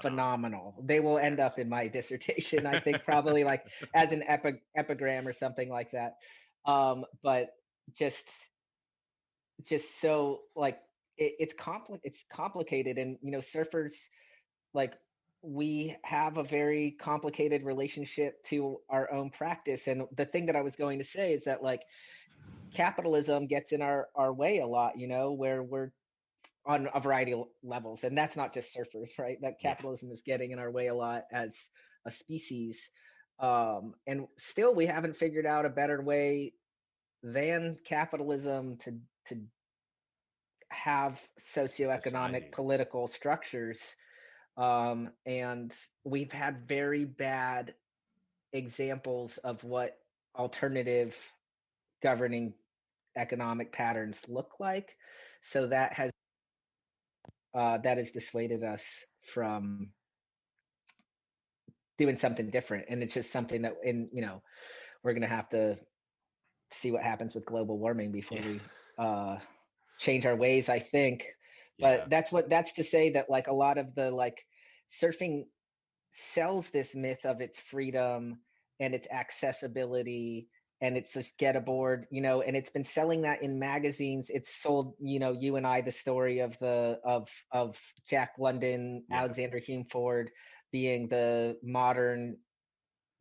phenomenal. They will end up in my dissertation, I think, probably like as an epigram or something like that. But just so like it's complicated, and surfers, like, we have a very complicated relationship to our own practice. And the thing that I was going to say is that, like, capitalism gets in our way a lot, where we're on a variety of levels, and that's not just surfers, right? That capitalism is getting in our way a lot as a species. And still we haven't figured out a better way than capitalism to have socioeconomic Society. political structures. And we've had very bad examples of what alternative governing economic patterns look like. So that has dissuaded us from doing something different. And it's just something that we're going to have to see what happens with global warming before we change our ways, I think. But that's to say that, like, a lot of the, like, surfing sells this myth of its freedom and its accessibility, and it's just get aboard, and it's been selling that in magazines. It's sold, you and I, the story of Jack London, Alexander Hume Ford being the modern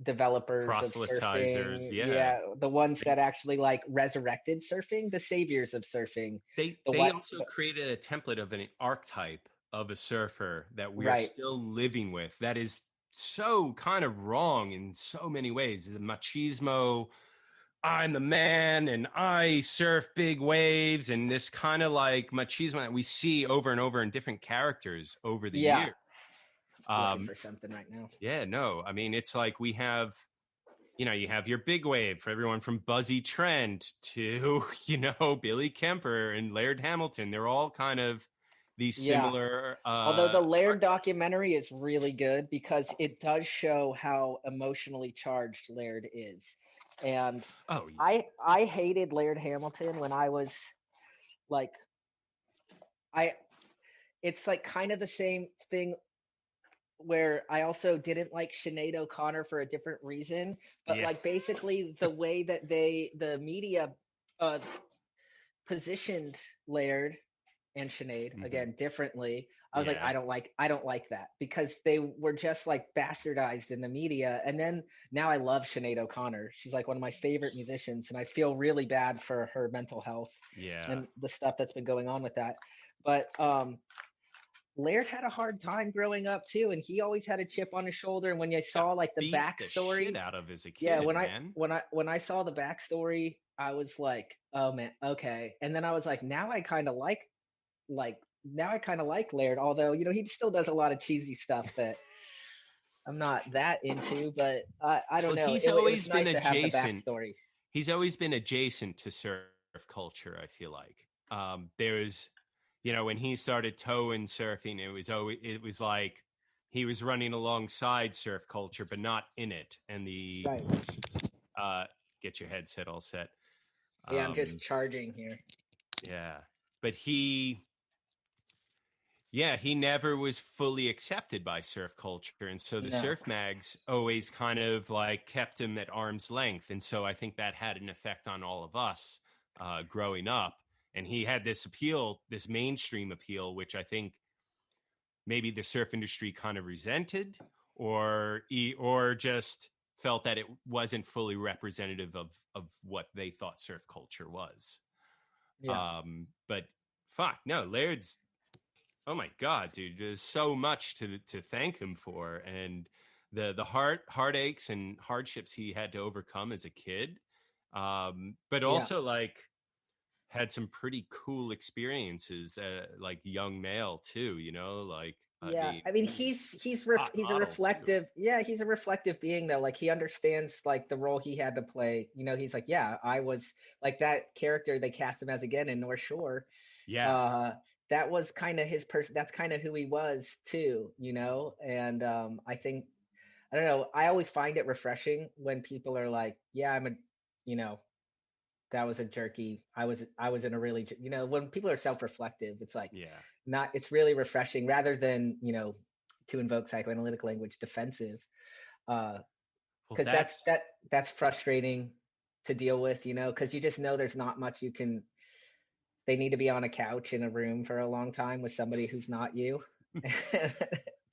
developers of surfing. The ones that actually, like, resurrected surfing, the saviors of surfing. They also created a template of an archetype of a surfer that we are still living with. That is so kind of wrong in so many ways. The machismo, I'm the man and I surf big waves, and this kind of like machismo that we see over and over in different characters over the years. Looking for something right now. Yeah, no, I mean, it's like we have, you have your big wave for everyone from Buzzy Trent to, Billy Kemper and Laird Hamilton. They're all kind of these similar. Although the Laird documentary is really good because it does show how emotionally charged Laird is. And I hated Laird Hamilton when I was like, it's like kind of the same thing where I also didn't like Sinead O'Connor for a different reason, but like basically the way that the media positioned Laird and Sinead again differently. I was like, I don't like that, because they were just like bastardized in the media. And then now I love Sinead O'Connor. She's like one of my favorite musicians, and I feel really bad for her mental health and the stuff that's been going on with that. But Laird had a hard time growing up too, and he always had a chip on his shoulder. And when you saw like the backstory, shit out of as a kid, when I saw the backstory, I was like, oh man, okay. And then I was like, now I kind of like Laird, although he still does a lot of cheesy stuff that I'm not that into. But I don't know. He's always been nice adjacent. To have the backstory. He's always been adjacent to surf culture, I feel like. There's, when he started towing surfing, it was like he was running alongside surf culture, but not in it. And get your headset all set. Yeah, I'm just charging here. Yeah, but he never was fully accepted by surf culture. And so the surf mags always kind of like kept him at arm's length. And so I think that had an effect on all of us growing up. And he had this appeal, this mainstream appeal, which I think maybe the surf industry kind of resented or just felt that it wasn't fully representative of what they thought surf culture was. Yeah. But fuck, no, Laird's, oh my God, dude, there's so much to thank him for. And the heartaches and hardships he had to overcome as a kid. But also like had some pretty cool experiences, like young male too, like, I mean he's a reflective, he's a reflective being though. Like he understands like the role he had to play. He's like, I was like that character they cast him as again in North Shore. That was kind of his person. That's kind of who he was too, and I think, I don't know, I always find it refreshing when people are like, I'm a, that was a jerky. I was in a really, when people are self-reflective, it's like, it's really refreshing rather than, to invoke psychoanalytic language, defensive. Because well, that's frustrating to deal with, you know, because you just know there's not much you can. They need to be on a couch in a room for a long time with somebody who's not you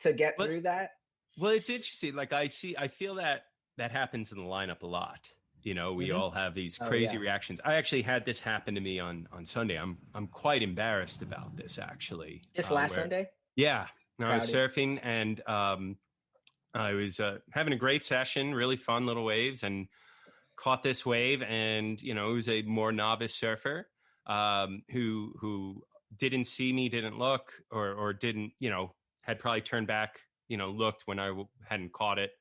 to get but, through that. well, it's interesting. Like I feel that happens in the lineup a lot. You know, we all have these crazy reactions. I actually had this happen to me on Sunday. I'm quite embarrassed about this actually. Just last Sunday? Yeah. I was surfing and I was having a great session, really fun little waves, and caught this wave. And, you know, it was a more novice surfer who didn't see me, didn't look, or didn't, you know, had probably turned back, you know, looked when I hadn't caught it.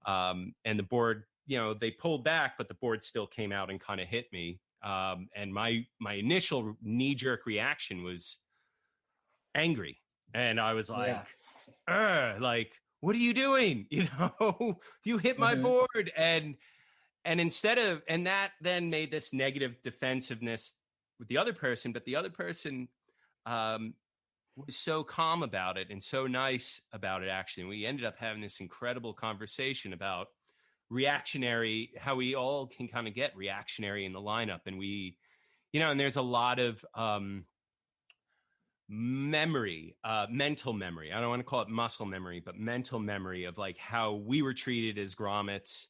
And the board, you know, they pulled back, but the board still came out and kind of hit me. And my initial knee-jerk reaction was angry. And I was like, what are you doing? You know, you hit my board. And instead of, and that then made this negative defensiveness with the other person, but the other person was so calm about it and so nice about it, actually. And we ended up having this incredible conversation about reactionary, how we all can kind of get reactionary in the lineup. And we, you know, and there's a lot of memory, mental memory. I don't want to call it muscle memory, but mental memory of like how we were treated as grommets.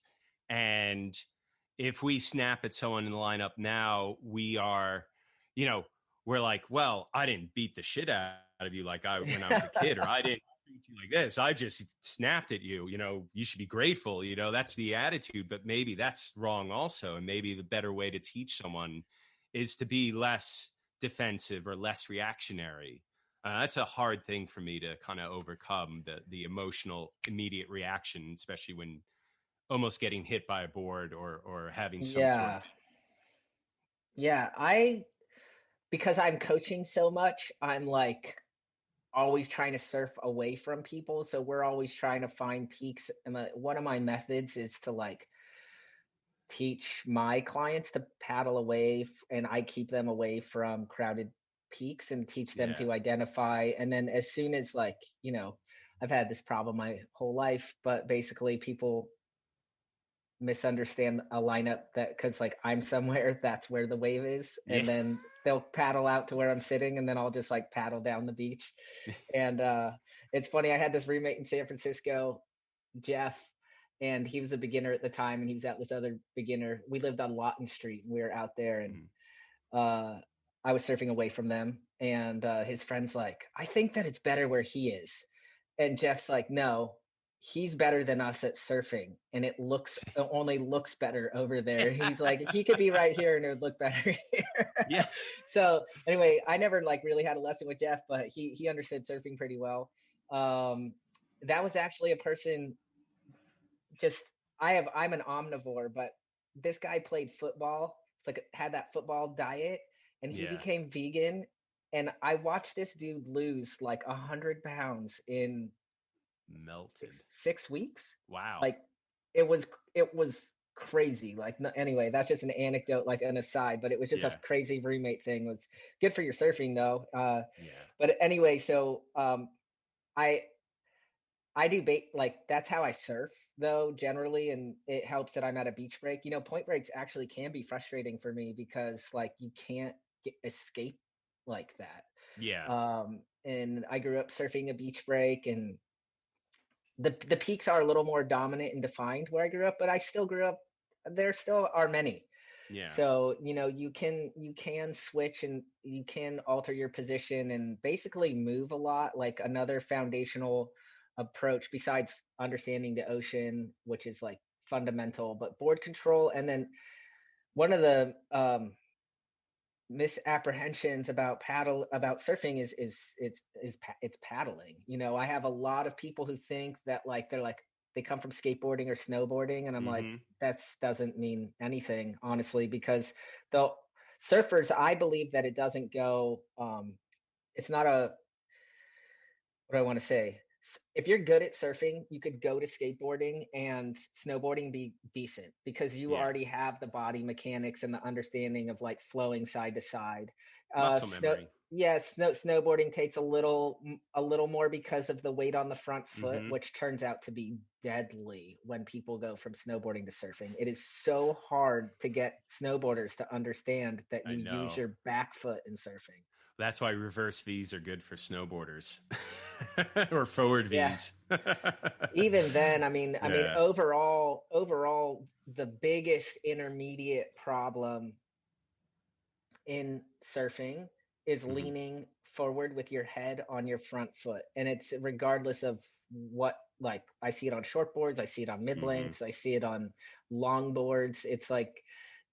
And if we snap at someone in the lineup now, we are, you know, we're like, well, I didn't beat the shit out of you like when I was a kid, or I didn't treat you like this. I just snapped at you. You know, you should be grateful. You know, that's the attitude, but maybe that's wrong also. And maybe the better way to teach someone is to be less defensive or less reactionary. That's a hard thing for me to kind of overcome, the emotional immediate reaction, especially when almost getting hit by a board or having some sort of. Because I'm coaching so much, I'm like always trying to surf away from people. So we're always trying to find peaks. And one of my methods is to like teach my clients to paddle away, and I keep them away from crowded peaks and teach them to identify. And then as soon as, like, you know, I've had this problem my whole life, but basically people misunderstand a lineup that because like I'm somewhere that's where the wave is, and then they'll paddle out to where I'm sitting, and then I'll just like paddle down the beach. And it's funny, I had this roommate in San Francisco, Jeff, and he was a beginner at the time, and he was at this other beginner. We lived on Lawton Street, and we were out there, and I was surfing away from them, and his friend's like, I think that it's better where he is. And Jeff's like, no, he's better than us at surfing, and it only looks better over there. He's like, he could be right here and it would look better here. So anyway, I never like really had a lesson with Jeff, but he understood surfing pretty well. That was actually a person, I'm an omnivore, but this guy played football. It's like had that football diet, and he became vegan. And I watched this dude lose like 100 pounds in melted 6 weeks. Wow. Like it was crazy. Like, anyway, that's just an anecdote, like an aside, but it was just a crazy roommate thing. It was good for your surfing though. But anyway, so I do like that's how I surf though generally, and it helps that I'm at a beach break. You know, point breaks actually can be frustrating for me because like you can't escape like that. And I grew up surfing a beach break, and the peaks are a little more dominant and defined where I grew up, but I still grew up, there still are many. So, you know, you can switch and you can alter your position and basically move a lot. Like another foundational approach besides understanding the ocean, which is like fundamental, but board control. And then one of the misapprehensions about surfing is it's paddling. You know, I have a lot of people who think that like they come from skateboarding or snowboarding, and I'm like, that doesn't mean anything, honestly, because the surfers, I believe that it doesn't go it's not a, what do I want to say? if you're good at surfing, you could go to skateboarding and snowboarding be decent because you Yeah. already have the body mechanics and the understanding of like flowing side to side. Muscle memory. Snowboarding takes a little more because of the weight on the front foot, Mm-hmm. which turns out to be deadly when people go from snowboarding to surfing. It is so hard to get snowboarders to understand that I you use know. your back foot in surfing. That's why reverse V's are good for snowboarders or forward Yeah. V's. Even then, I mean, Yeah. overall, the biggest intermediate problem in surfing is Mm-hmm. leaning forward with your head on your front foot. And it's regardless of what, like, I see it on short boards, I see it on mid Mm-hmm. lengths, I see it on long boards. It's like,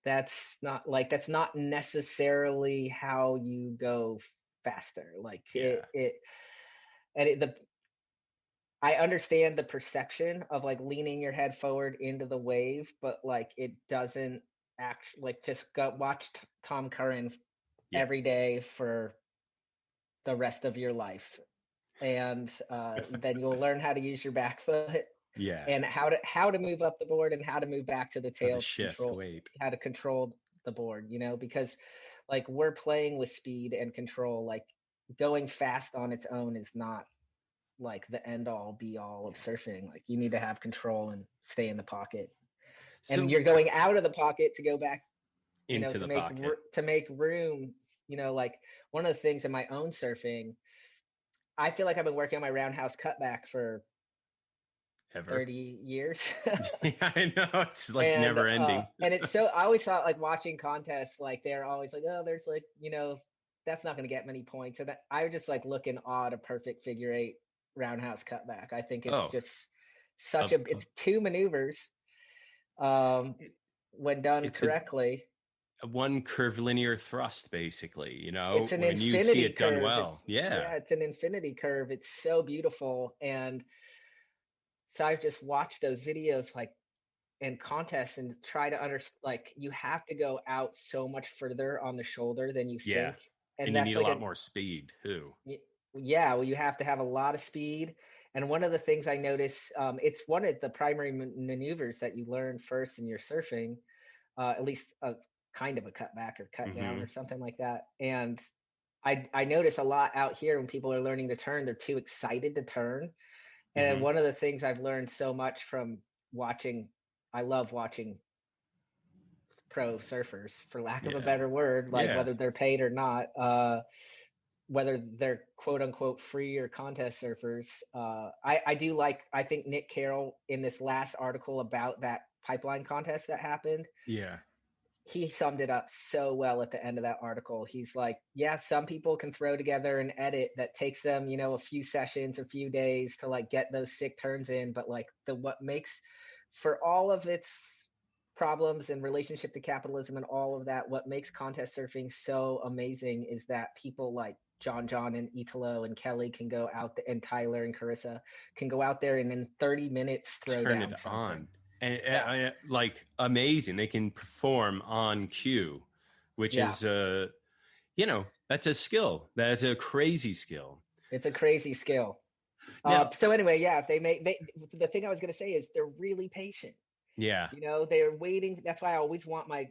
that's not necessarily how you go faster. Like Yeah. and it, the I understand the perception of like leaning your head forward into the wave, but like it doesn't actually, like, just go watch Tom Curran Yeah. every day for the rest of your life, and then you'll learn how to use your back foot Yeah. and how to move up the board and how to move back to the How to tail to shift control weight. how to control the board, because like we're playing with speed and control. Like going fast on its own is not like the end all be all of Yeah. surfing. Like you need to have control and stay in the pocket, and So you're going out of the pocket to go back, into to the pocket. make room. Like one of the things in my own surfing, I feel like I've been working on my roundhouse cutback for Ever. 30 years. Yeah, I know. It's like never ending. And it's so, I always thought like watching contests, like they're always like, oh, there's like, that's not going to get many points. And I would just like look in awe at a perfect figure eight roundhouse cutback. I think it's Oh, just of, it's two maneuvers, um, when done it's a correctly. one curvilinear thrust, basically, It's an when you see infinity it done curve. well. Yeah. It's an infinity curve. It's so beautiful. And so I've just watched those videos like in contests and try to understand, like you have to go out so much further on the shoulder than you Yeah. think. And And you that's need a like lot more speed too. yeah, well, you have to have a lot of speed. And one of the things I notice, it's one of the primary maneuvers that you learn first in your surfing, at least a kind of a cutback or cut down Mm-hmm. or something like that. And I notice a lot out here when people are learning to turn, they're too excited to turn. And Mm-hmm. one of the things I've learned so much from watching, I love watching pro surfers, for lack of a Yeah. better word, like Yeah. whether they're paid or not, whether they're quote unquote free or contest surfers. I do like, I think Nick Carroll in this last article about that pipeline contest that happened, Yeah. he summed it up so well at the end of that article. He's like, yeah, some people can throw together an edit that takes them, a few sessions, a few days to like get those sick turns in. But like what makes, for all of its problems and relationship to capitalism and all of that, what makes contest surfing so amazing is that people like John and Italo and Kelly can go out there, and Tyler and Carissa can go out there and in 30 minutes throw Turn it down something. on. And Yeah. like amazing. They can perform on cue, which Yeah. is, that's a skill. That's a crazy skill. It's a crazy skill. Now, So anyway, yeah, the thing I was going to say is they're really patient. yeah. They're waiting. That's why I always want my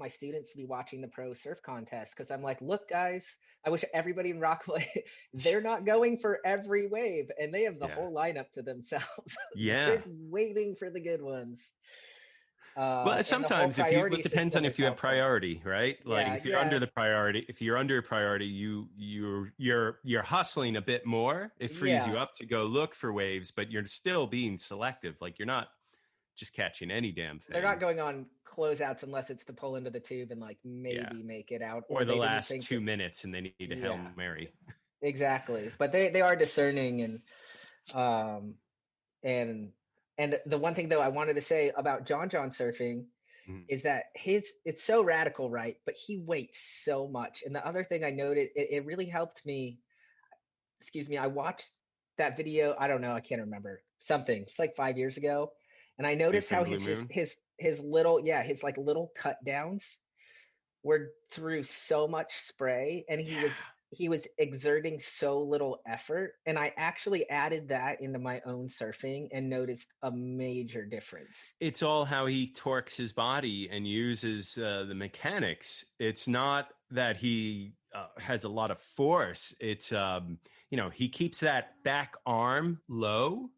students to be watching the pro surf contest, because I'm like, look, guys, I wish everybody in Rockaway, they're not going for every wave, and they have the whole lineup to themselves. Yeah. They're waiting for the good ones. Well, And the whole sometimes priority it depends on system if is you have helpful. priority, right? Like Yeah, if you're under priority, you're hustling a bit more. It frees you up to go look for waves, but you're still being selective. Like you're not just catching any damn thing. They're not going on closeouts unless it's to pull into the tube and like maybe make it out, or the last 2 minutes and they need a Hail Mary. Exactly. But they are discerning, and the one thing though I wanted to say about John surfing is that it's so radical, right? But he waits so much. And the other thing I noted, it really helped me. Excuse me. I watched that video. I don't know. I can't remember something. It's like 5 years ago. And I noticed how his little, his like little cut downs were through so much spray, and he was exerting so little effort, and I actually added that into my own surfing and noticed a major difference. It's all how he torques his body and uses the mechanics. It's not that he has a lot of force. It's he keeps that back arm low